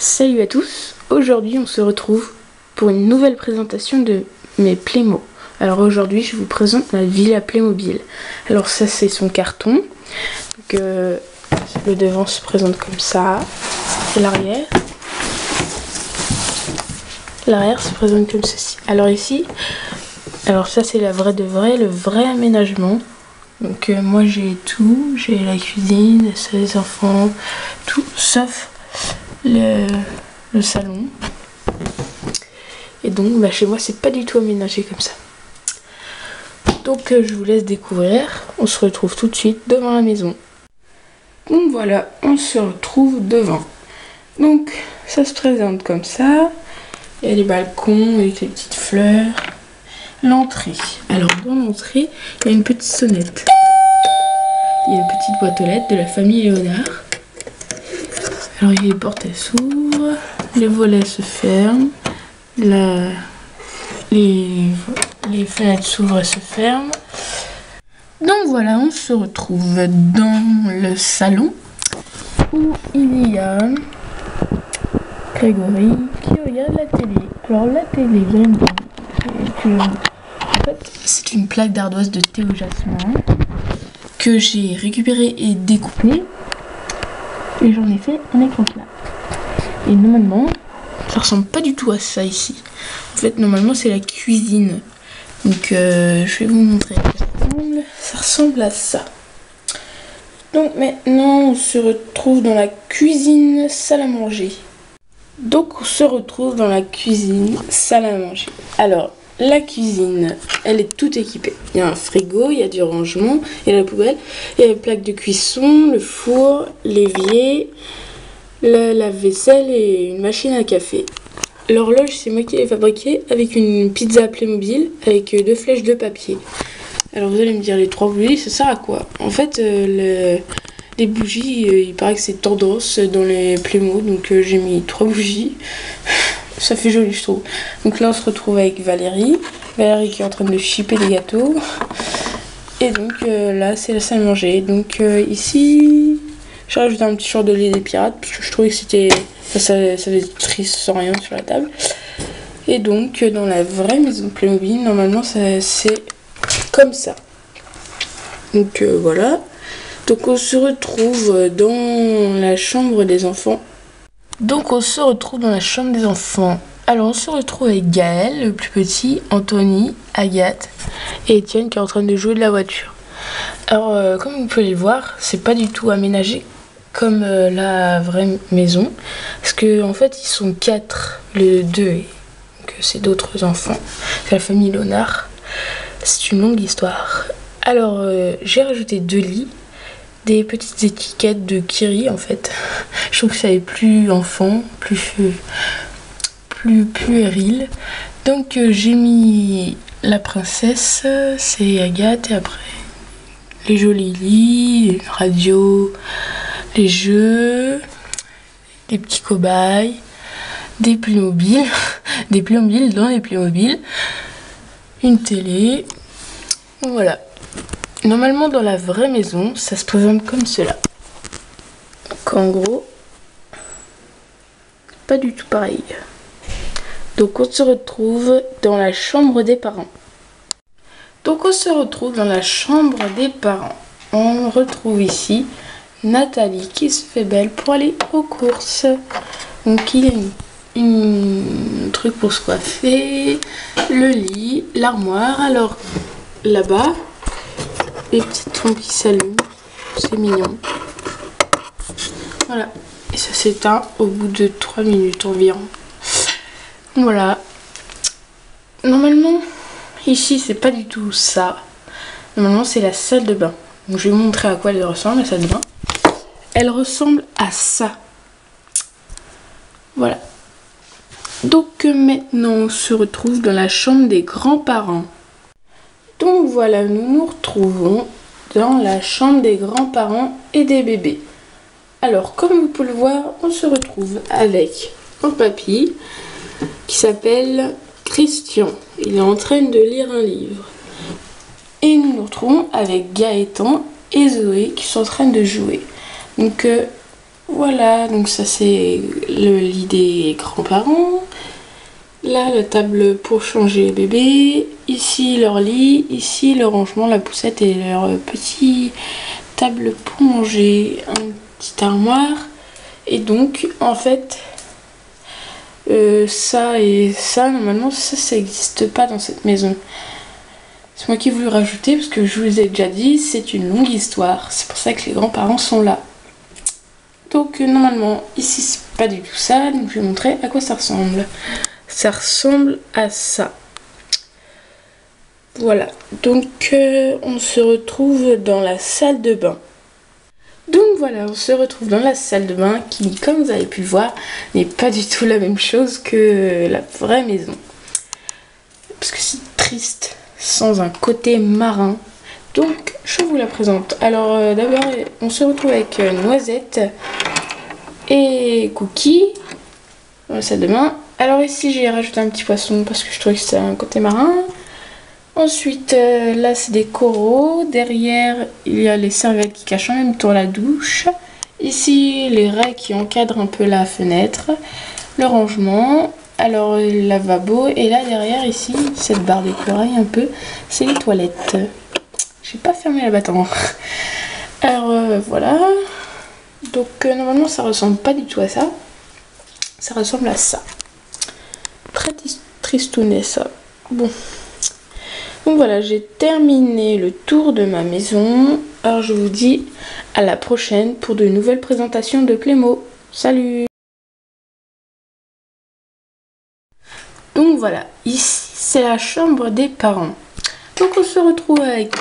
Salut à tous, aujourd'hui on se retrouve pour une nouvelle présentation de mes Playmo. Alors aujourd'hui je vous présente la Villa Playmobil. Alors ça c'est son carton, donc, le devant se présente comme ça, et l'arrière se présente comme ceci. Alors ici, alors ça c'est la vraie de vrai, le vrai aménagement. Donc moi j'ai tout, j'ai la cuisine, les enfants, tout sauf le salon. Et donc chez moi c'est pas du tout aménagé comme ça. Donc je vous laisse découvrir. On se retrouve tout de suite devant la maison. Donc voilà, on se retrouve devant. Donc ça se présente comme ça. Il y a les balcons avec les petites fleurs. L'entrée. Alors dans l'entrée, il y a une petite sonnette. Il y a une petite boîte aux lettres de la famille Léonard. Alors il y a les portes, elles s'ouvrent, les volets se ferment, les fenêtres s'ouvrent et se ferment. Donc voilà, on se retrouve dans le salon où il y a Grégory qui regarde la télé. Alors la télé, en fait, c'est une plaque d'ardoise de Théo Jasmin que j'ai récupérée et découpée. Et j'en ai fait un écran plat. Et normalement, ça ressemble pas du tout à ça ici. En fait, normalement, c'est la cuisine. Donc, je vais vous montrer. Ça ressemble à ça. Donc maintenant, on se retrouve dans la cuisine salle à manger. Donc, on se retrouve dans la cuisine salle à manger. Alors, la cuisine, elle est toute équipée. Il y a un frigo, il y a du rangement, il y a la poubelle, il y a les plaques de cuisson, le four, l'évier, le lave-vaisselle et une machine à café. L'horloge, c'est moi qui l'ai fabriquée avec une pizza Playmobil avec 2 flèches de papier. Alors vous allez me dire, les 3 bougies, ça sert à quoi? En fait, les bougies, il paraît que c'est tendance dans les Playmo, donc j'ai mis 3 bougies. Ça fait joli, je trouve. Donc là, on se retrouve avec Valérie. Valérie qui est en train de chipper des gâteaux. Et donc là, c'est la salle à manger. Donc ici, j'ai rajouté un petit chandelier des pirates. Parce que je trouvais que c'était... ça faisait triste sans rien sur la table. Et donc, dans la vraie maison Playmobil, normalement, c'est comme ça. Donc voilà. Donc on se retrouve dans la chambre des enfants. Alors on se retrouve avec Gaël, le plus petit, Anthony, Agathe et Étienne qui est en train de jouer de la voiture. Alors comme vous pouvez le voir, c'est pas du tout aménagé comme la vraie maison. Parce que en fait ils sont 4, les 2 et que c'est d'autres enfants. C'est la famille Léonard. C'est une longue histoire. Alors j'ai rajouté 2 lits. Des petites étiquettes de Kiri en fait. Je trouve que ça est plus enfant, plus puéril. Donc j'ai mis la princesse, c'est Agathe, et après les jolis lits, les radios, les jeux, des petits cobayes, des Playmobil, des Playmobil dans les Playmobil, une télé. Voilà. Normalement, dans la vraie maison, ça se présente comme cela. Donc, en gros, pas du tout pareil. Donc, on se retrouve dans la chambre des parents. On retrouve ici Nathalie qui se fait belle pour aller aux courses. Donc, il y a une truc pour se coiffer, le lit, l'armoire. Alors, là-bas, les petites lampes qui s'allument, c'est mignon. Voilà, et ça s'éteint au bout de 3 minutes environ. Voilà. Normalement, ici c'est pas du tout ça. Normalement c'est la salle de bain. Donc je vais vous montrer à quoi elle ressemble, la salle de bain. Elle ressemble à ça. Voilà. Donc maintenant on se retrouve dans la chambre des grands-parents. Donc voilà, nous nous retrouvons dans la chambre des grands-parents et des bébés. Alors, comme vous pouvez le voir, on se retrouve avec un papy qui s'appelle Christian. Il est en train de lire un livre. Et nous nous retrouvons avec Gaëtan et Zoé qui sont en train de jouer. Donc Voilà, donc ça c'est le lit des grands-parents. Là, la table pour changer les bébés. Ici, leur lit. Ici, le rangement, la poussette et leur petit table pour manger. Un petit armoire. Et donc, en fait, ça et ça, normalement, ça n'existe pas dans cette maison. C'est moi qui ai voulu rajouter parce que je vous ai déjà dit, c'est une longue histoire. C'est pour ça que les grands-parents sont là. Donc, normalement, ici, c'est pas du tout ça. Donc, je vais vous montrer à quoi ça ressemble. Ça ressemble à ça. Voilà, donc on se retrouve dans la salle de bain. Donc voilà, on se retrouve dans la salle de bain qui, comme vous avez pu le voir, n'est pas du tout la même chose que la vraie maison. Parce que c'est triste, sans un côté marin. Donc je vous la présente. Alors d'abord, on se retrouve avec Noisette et Cookie dans la salle de bain. Alors ici j'ai rajouté un petit poisson parce que je trouvais que c'était un côté marin. Ensuite là c'est des coraux. Derrière il y a les serviettes qui cachent en même temps la douche. Ici les raies qui encadrent un peu la fenêtre. Le rangement. Alors le lavabo. Et là derrière ici cette barre d'éclairage un peu. C'est les toilettes. J'ai pas fermé la battant. Alors voilà. Donc normalement ça ressemble pas du tout à ça. Ça ressemble à ça. Très tristounet ça. Bon. Donc voilà, j'ai terminé le tour de ma maison. Alors je vous dis à la prochaine pour de nouvelles présentations de Playmo. Salut! Donc voilà, ici c'est la chambre des parents. Donc on se retrouve avec